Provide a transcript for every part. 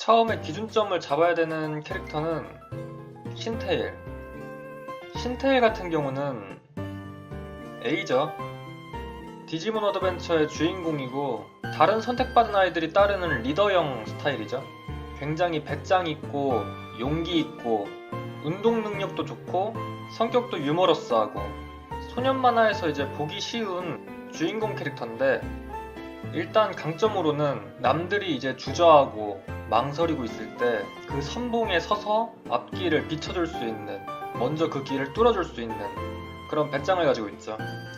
처음에 기준점을 잡아야 되는 캐릭터는 신테일. 신테일 같은 경우는 A죠. 디지몬 어드벤처의 주인공이고 다른 선택받은 아이들이 따르는 리더형 스타일이죠. 굉장히 배짱 있고 용기 있고 운동 능력도 좋고 성격도 유머러스하고 소년 만화에서 이제 보기 쉬운 주인공 캐릭터인데, 일단 강점으로는 남들이 이제 주저하고 망설이고 있을 때 그 선봉에 서서 앞길을 비춰줄 수 있는, 먼저 그 길을 뚫어줄 수 있는 그런 배짱을 가지고 있죠.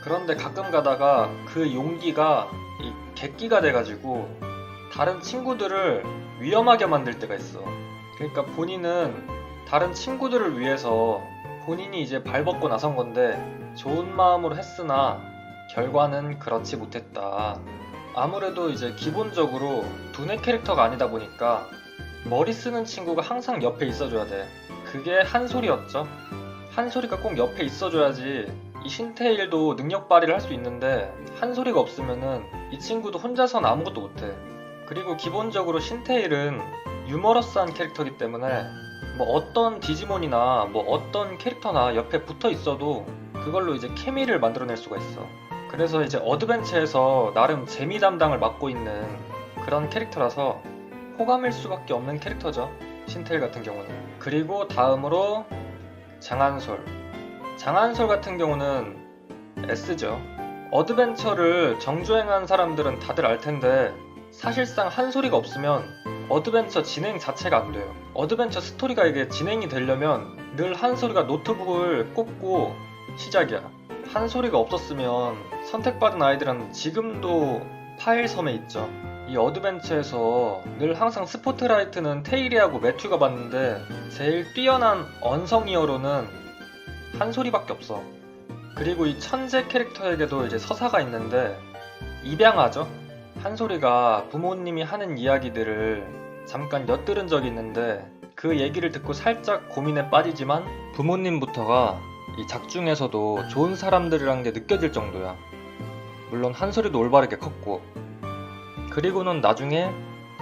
그런데 가끔 가다가 그 용기가 이 객기가 돼가지고 다른 친구들을 위험하게 만들 때가 있어. 그러니까 본인은 다른 친구들을 위해서 본인이 이제 발벗고 나선 건데 좋은 마음으로 했으나 결과는 그렇지 못했다. 아무래도 이제 기본적으로 두뇌 캐릭터가 아니다 보니까 머리 쓰는 친구가 항상 옆에 있어줘야 돼. 그게 한솔이었죠. 한솔이가 꼭 옆에 있어줘야지 이 신태일도 능력 발휘를 할 수 있는데, 한솔이가 없으면은 이 친구도 혼자서는 아무것도 못해. 그리고 기본적으로 신태일은 유머러스한 캐릭터이기 때문에 뭐 어떤 디지몬이나 뭐 어떤 캐릭터나 옆에 붙어 있어도 그걸로 이제 케미를 만들어낼 수가 있어. 그래서 이제 어드벤처에서 나름 재미 담당을 맡고 있는 그런 캐릭터라서 호감일 수밖에 없는 캐릭터죠, 신테일 같은 경우는. 그리고 다음으로 장한솔. 장한솔 같은 경우는 S죠. 어드벤처를 정주행한 사람들은 다들 알 텐데 사실상 한솔이가 없으면 어드벤처 진행 자체가 안 돼요. 어드벤처 스토리가 이게 진행이 되려면 늘 한솔이가 노트북을 꽂고 시작이야. 한솔이가 없었으면 선택받은 아이들은 지금도 파일 섬에 있죠. 이 어드벤처에서 늘 항상 스포트라이트는 테일이하고 매튜가 받는데 제일 뛰어난 언성이어로는 한솔이밖에 없어. 그리고 이 천재 캐릭터에게도 이제 서사가 있는데 입양아죠. 한솔이가 부모님이 하는 이야기들을 잠깐 엿들은 적이 있는데 그 얘기를 듣고 살짝 고민에 빠지지만 부모님부터가 이 작중에서도 좋은 사람들이란 게 느껴질 정도야. 물론 한솔이도 올바르게 컸고, 그리고는 나중에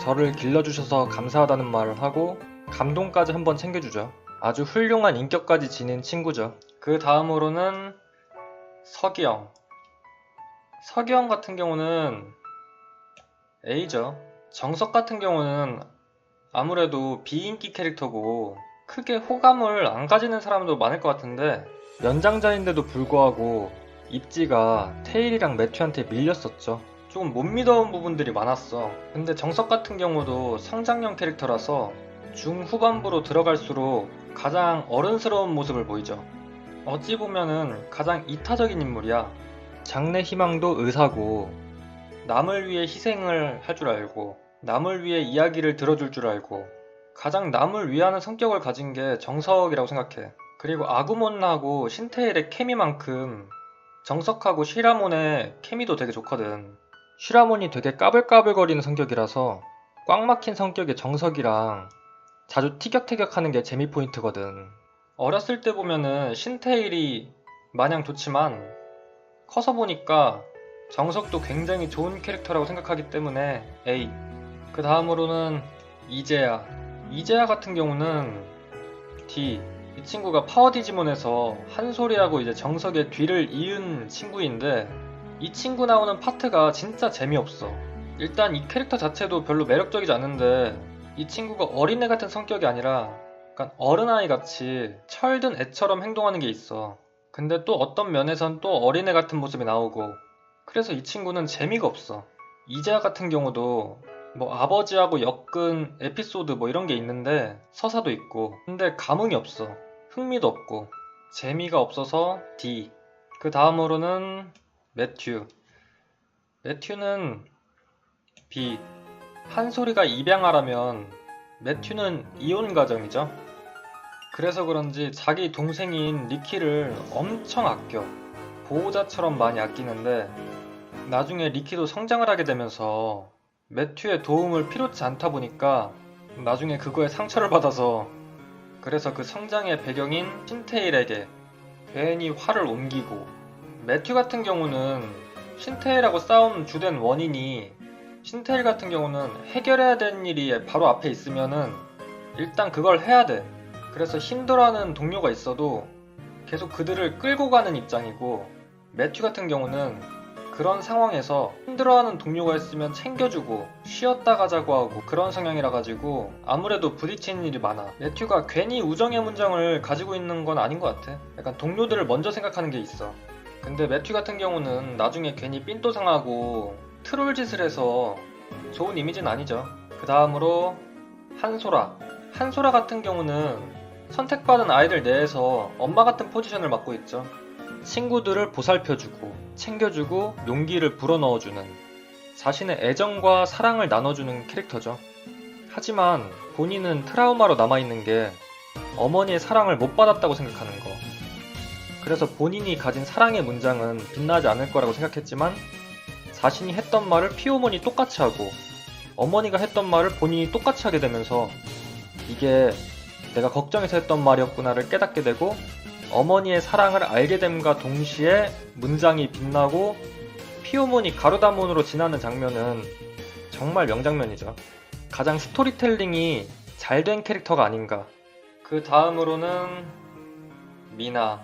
저를 길러주셔서 감사하다는 말을 하고 감동까지 한번 챙겨주죠. 아주 훌륭한 인격까지 지닌 친구죠. 그 다음으로는 서기영. 서기영 같은 경우는 A죠. 정석 같은 경우는 아무래도 비인기 캐릭터고 크게 호감을 안 가지는 사람도 많을 것 같은데, 연장자인데도 불구하고 입지가 테일이랑 매튜한테 밀렸었죠. 조금 못 믿어온 부분들이 많았어. 근데 정석 같은 경우도 성장형 캐릭터라서 중후반부로 들어갈수록 가장 어른스러운 모습을 보이죠. 어찌 보면은 가장 이타적인 인물이야. 장래 희망도 의사고, 남을 위해 희생을 할 줄 알고, 남을 위해 이야기를 들어줄 줄 알고, 가장 남을 위하는 성격을 가진 게 정석이라고 생각해. 그리고 아구몬하고 신테일의 케미만큼 정석하고 시라몬의 케미도 되게 좋거든. 시라몬이 되게 까불까불거리는 성격이라서 꽉 막힌 성격의 정석이랑 자주 티격태격하는 게 재미 포인트거든. 어렸을 때 보면은 신테일이 마냥 좋지만 커서 보니까 정석도 굉장히 좋은 캐릭터라고 생각하기 때문에 A. 그 다음으로는 이제야. 이제야 같은 경우는 D. 이 친구가 파워 디지몬에서 한솔이하고 이제 정석의 뒤를 이은 친구인데 이 친구 나오는 파트가 진짜 재미없어. 일단 이 캐릭터 자체도 별로 매력적이지 않은데 이 친구가 어린애 같은 성격이 아니라 약간 어른아이 같이 철든 애처럼 행동하는 게 있어. 근데 또 어떤 면에선 또 어린애 같은 모습이 나오고, 그래서 이 친구는 재미가 없어. 이제야 같은 경우도 뭐 아버지하고 엮은 에피소드 뭐 이런 게 있는데 서사도 있고, 근데 감흥이 없어. 흥미도 없고 재미가 없어서 D. 그 다음으로는 매튜. 매튜는 B. 한솔이가 입양아라면 매튜는 이혼 가정이죠. 그래서 그런지 자기 동생인 리키를 엄청 아껴. 보호자처럼 많이 아끼는데 나중에 리키도 성장을 하게 되면서 매튜의 도움을 필요치 않다 보니까 나중에 그거에 상처를 받아서, 그래서 그 성장의 배경인 신테일에게 괜히 화를 옮기고, 매튜 같은 경우는 신테일하고 싸운 주된 원인이 신테일 같은 경우는 해결해야 되는 일이 바로 앞에 있으면은 일단 그걸 해야 돼. 그래서 힘들어하는 동료가 있어도 계속 그들을 끌고 가는 입장이고, 매튜 같은 경우는 그런 상황에서 힘들어하는 동료가 있으면 챙겨주고 쉬었다 가자고 하고 그런 성향이라 가지고 아무래도 부딪히는 일이 많아. 매튜가 괜히 우정의 문장을 가지고 있는 건 아닌 것 같아. 약간 동료들을 먼저 생각하는 게 있어. 근데 매튜 같은 경우는 나중에 괜히 삔또 상하고 트롤 짓을 해서 좋은 이미지는 아니죠. 그 다음으로 한소라. 한소라 같은 경우는 선택받은 아이들 내에서 엄마 같은 포지션을 맡고 있죠. 친구들을 보살펴주고 챙겨주고 용기를 불어넣어주는, 자신의 애정과 사랑을 나눠주는 캐릭터죠. 하지만 본인은 트라우마로 남아있는 게 어머니의 사랑을 못 받았다고 생각하는 거. 그래서 본인이 가진 사랑의 문장은 빛나지 않을 거라고 생각했지만 자신이 했던 말을 피오몬이 똑같이 하고 어머니가 했던 말을 본인이 똑같이 하게 되면서 이게 내가 걱정해서 했던 말이었구나를 깨닫게 되고, 어머니의 사랑을 알게 됨과 동시에 문장이 빛나고 피오몬이 가루다몬으로 지나는 장면은 정말 명장면이죠. 가장 스토리텔링이 잘 된 캐릭터가 아닌가. 그 다음으로는 미나.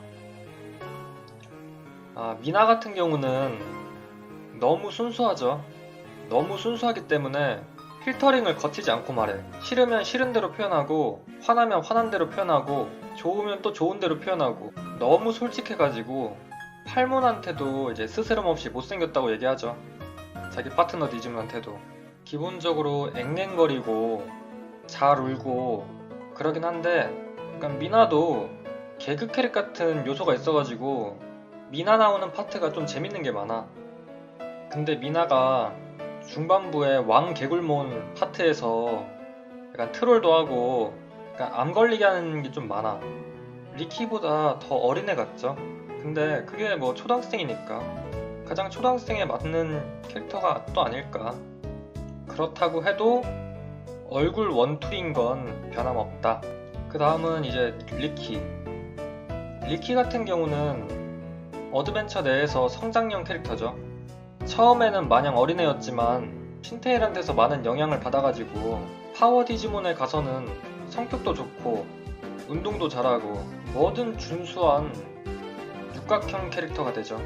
미나 같은 경우는 너무 순수하죠. 너무 순수하기 때문에 필터링을 거치지 않고 말해. 싫으면 싫은 대로 표현하고, 화나면 화난 대로 표현하고, 좋으면 또 좋은 대로 표현하고, 너무 솔직해가지고 팔몬한테도 이제 스스럼없이 못생겼다고 얘기하죠. 자기 파트너 디즈몬한테도. 기본적으로 앵앵거리고 잘 울고 그러긴 한데, 약간 미나도 개그 캐릭 같은 요소가 있어가지고 미나 나오는 파트가 좀 재밌는 게 많아. 근데 미나가 중반부에 왕 개굴몬 파트에서 약간 트롤도 하고 약간 암 걸리게 하는 게 좀 많아. 리키보다 더 어린애 같죠? 근데 그게 뭐 초등학생이니까 가장 초등학생에 맞는 캐릭터가 또 아닐까. 그렇다고 해도 얼굴 원툴인 건 변함없다. 그 다음은 이제 리키. 리키 같은 경우는 어드벤처 내에서 성장형 캐릭터죠. 처음에는 마냥 어린애였지만 신테일한테서 많은 영향을 받아가지고 파워 디지몬에 가서는 성격도 좋고 운동도 잘하고 뭐든 준수한 육각형 캐릭터가 되죠.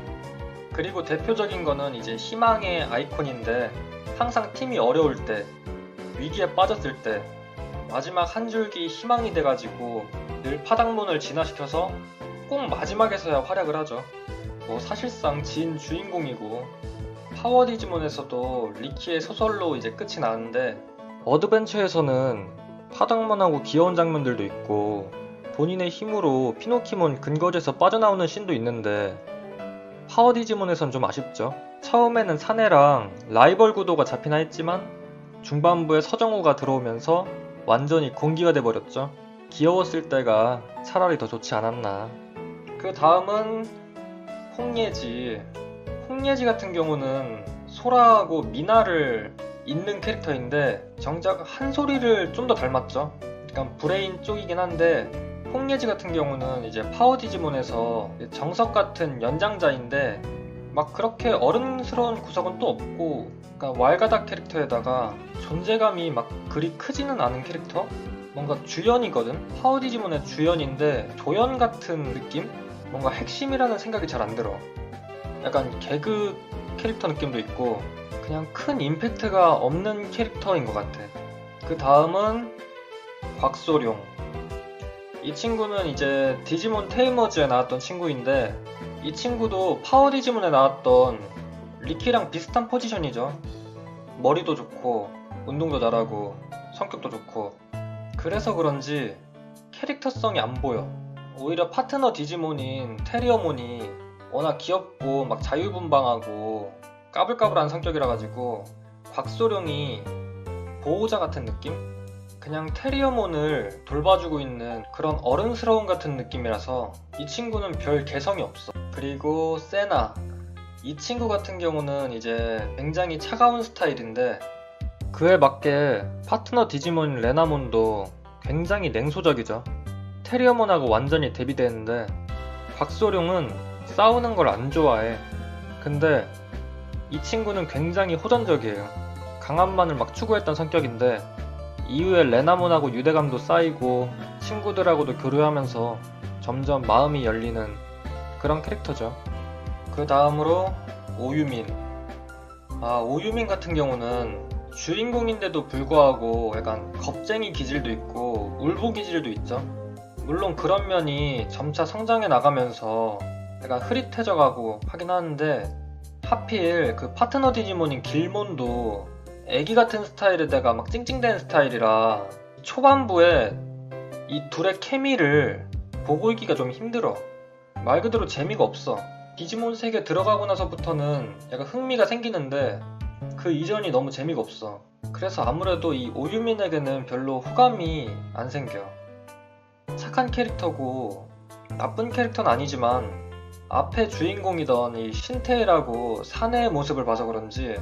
그리고 대표적인 거는 이제 희망의 아이콘인데, 항상 팀이 어려울 때, 위기에 빠졌을 때 마지막 한 줄기 희망이 돼가지고 늘 파닥문을 진화시켜서 꼭 마지막에서야 활약을 하죠. 뭐 사실상 진 주인공이고, 파워 디지몬에서도 리키의 소설로 이제 끝이 나는데, 어드벤처에서는 파닥문하고 귀여운 장면들도 있고 본인의 힘으로 피노키몬 근거지에서 빠져나오는 씬도 있는데, 파워 디지몬에선 좀 아쉽죠. 처음에는 사내랑 라이벌 구도가 잡히나 했지만 중반부에 서정우가 들어오면서 완전히 공기가 돼버렸죠. 귀여웠을 때가 차라리 더 좋지 않았나. 그 다음은 홍예지. 홍예지 같은 경우는 소라하고 미나를 잇는 캐릭터인데 정작 한소리를 좀 더 닮았죠. 약간 브레인 쪽이긴 한데, 홍예지 같은 경우는 이제 파워 디지몬에서 정석 같은 연장자인데 막 그렇게 어른스러운 구석은 또 없고, 그러니까 왈가닥 캐릭터에다가 존재감이 막 그리 크지는 않은 캐릭터? 뭔가 주연이거든? 파워 디지몬의 주연인데 조연 같은 느낌? 뭔가 핵심이라는 생각이 잘 안 들어. 약간 개그 캐릭터 느낌도 있고 그냥 큰 임팩트가 없는 캐릭터인 것 같아. 그 다음은 곽소룡. 이 친구는 이제 디지몬 테이머즈에 나왔던 친구인데, 이 친구도 파워 디지몬에 나왔던 리키랑 비슷한 포지션이죠. 머리도 좋고 운동도 잘하고 성격도 좋고. 그래서 그런지 캐릭터성이 안 보여. 오히려 파트너 디지몬인 테리어몬이 워낙 귀엽고 막 자유분방하고 까불까불한 성격이라 가지고 곽소룡이 보호자 같은 느낌? 그냥 테리어몬을 돌봐주고 있는 그런 어른스러움 같은 느낌이라서 이 친구는 별 개성이 없어. 그리고 세나. 이 친구 같은 경우는 이제 굉장히 차가운 스타일인데, 그에 맞게 파트너 디지몬 레나몬도 굉장히 냉소적이죠. 테리어몬하고 완전히 대비되는데, 곽소룡은 싸우는 걸 안 좋아해. 근데 이 친구는 굉장히 호전적이에요. 강함만을 막 추구했던 성격인데 이후에 레나몬하고 유대감도 쌓이고 친구들하고도 교류하면서 점점 마음이 열리는 그런 캐릭터죠. 그 다음으로 오유민. 오유민 같은 경우는 주인공인데도 불구하고 약간 겁쟁이 기질도 있고 울보 기질도 있죠. 물론 그런 면이 점차 성장해 나가면서 약간 흐릿해져가고 하긴 하는데, 하필 그 파트너 디지몬인 길몬도 애기 같은 스타일에다가 막 찡찡대는 스타일이라 초반부에 이 둘의 케미를 보고 있기가 좀 힘들어. 말 그대로 재미가 없어. 디지몬 세계 들어가고 나서부터는 약간 흥미가 생기는데 그 이전이 너무 재미가 없어. 그래서 아무래도 이 오유민에게는 별로 호감이 안 생겨. 착한 캐릭터고 나쁜 캐릭터는 아니지만 앞에 주인공이던 이 신태일하고 사내의 모습을 봐서 그런지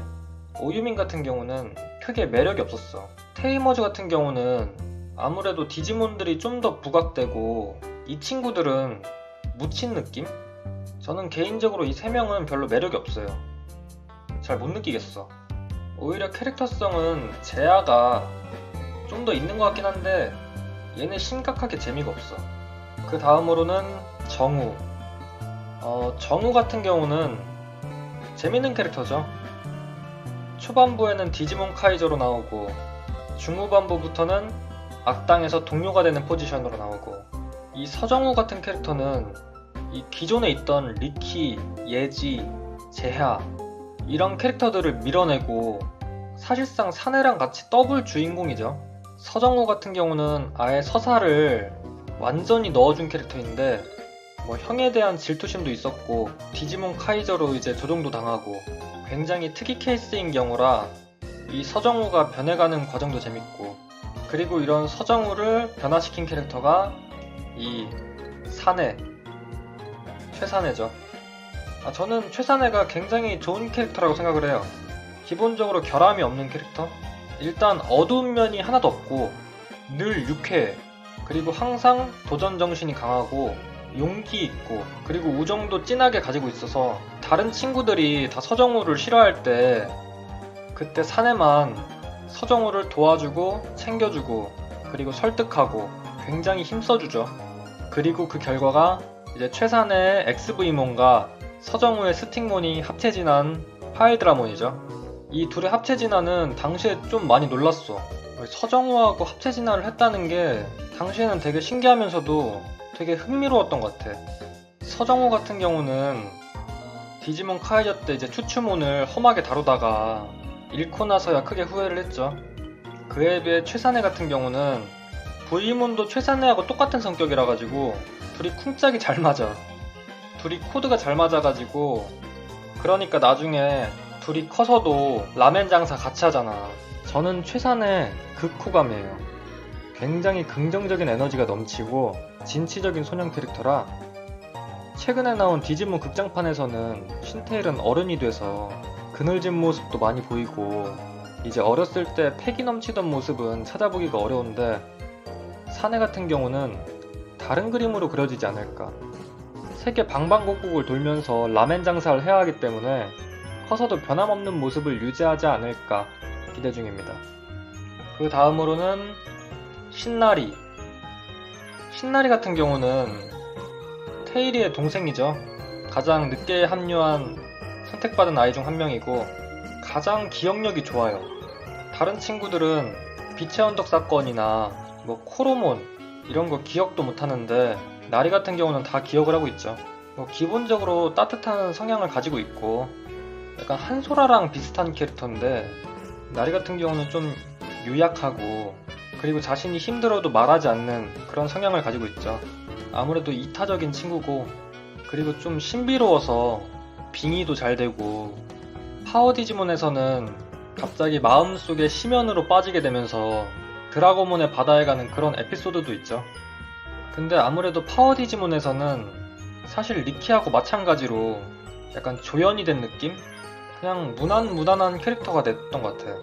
오유민 같은 경우는 크게 매력이 없었어. 테이머즈 같은 경우는 아무래도 디지몬들이 좀 더 부각되고 이 친구들은 묻힌 느낌? 저는 개인적으로 이 세 명은 별로 매력이 없어요. 잘 못 느끼겠어. 오히려 캐릭터성은 제아가 좀 더 있는 것 같긴 한데 얘는 심각하게 재미가 없어. 그 다음으로는 정우. 정우 같은 경우는 재밌는 캐릭터죠. 초반부에는 디지몬 카이저로 나오고 중후반부부터는 악당에서 동료가 되는 포지션으로 나오고, 이 서정우 같은 캐릭터는 이 기존에 있던 리키, 예지, 제하 이런 캐릭터들을 밀어내고 사실상 사내랑 같이 더블 주인공이죠. 서정우 같은 경우는 아예 서사를 완전히 넣어준 캐릭터인데 뭐 형에 대한 질투심도 있었고 디지몬 카이저로 이제 조종도 당하고 굉장히 특이 케이스인 경우라 이 서정우가 변해가는 과정도 재밌고, 그리고 이런 서정우를 변화시킨 캐릭터가 이 사내, 최사내죠. 저는 최사내가 굉장히 좋은 캐릭터라고 생각을 해요. 기본적으로 결함이 없는 캐릭터? 일단 어두운 면이 하나도 없고 늘 유쾌해. 그리고 항상 도전 정신이 강하고 용기 있고, 그리고 우정도 진하게 가지고 있어서 다른 친구들이 다 서정우를 싫어할 때 그때 사내만 서정우를 도와주고 챙겨주고 그리고 설득하고 굉장히 힘써주죠. 그리고 그 결과가 이제 최사내의 XV몬과 서정우의 스틱몬이 합체진한 파일드라몬이죠. 이 둘의 합체진화는 당시에 좀 많이 놀랐어. 서정우하고 합체진화를 했다는 게 당시에는 되게 신기하면서도 되게 흥미로웠던 것 같아. 서정우 같은 경우는 디지몬 카이저 때 이제 추추몬을 험하게 다루다가 잃고 나서야 크게 후회를 했죠. 그에 비해 최사내 같은 경우는 V몬도 최사내하고 똑같은 성격이라 가지고 둘이 쿵짝이 잘 맞아. 둘이 코드가 잘 맞아가지고 그러니까 나중에 둘이 커서도 라멘 장사 같이 하잖아. 저는 최사내 극호감이에요. 굉장히 긍정적인 에너지가 넘치고 진취적인 소년 캐릭터라 최근에 나온 디지몬 극장판에서는 신테일은 어른이 돼서 그늘진 모습도 많이 보이고 이제 어렸을 때 패기 넘치던 모습은 찾아보기가 어려운데 사내 같은 경우는 다른 그림으로 그려지지 않을까. 세계 방방곡곡을 돌면서 라멘 장사를 해야 하기 때문에 커서도 변함없는 모습을 유지하지 않을까 기대 중입니다. 그 다음으로는 신나리. 신나리 같은 경우는 테일이의 동생이죠. 가장 늦게 합류한 선택받은 아이 중 한 명이고 가장 기억력이 좋아요. 다른 친구들은 빛의 언덕 사건이나 뭐 코로몬 이런 거 기억도 못하는데 나리 같은 경우는 다 기억을 하고 있죠. 기본적으로 따뜻한 성향을 가지고 있고 약간 한소라랑 비슷한 캐릭터인데 나리 같은 경우는 좀 유약하고 그리고 자신이 힘들어도 말하지 않는 그런 성향을 가지고 있죠. 아무래도 이타적인 친구고 그리고 좀 신비로워서 빙의도 잘 되고 파워 디지몬에서는 갑자기 마음속에 심연으로 빠지게 되면서 드라고몬의 바다에 가는 그런 에피소드도 있죠. 근데 아무래도 파워 디지몬에서는 사실 리키하고 마찬가지로 약간 조연이 된 느낌? 그냥 무난무난한 캐릭터가 됐던 것 같아요.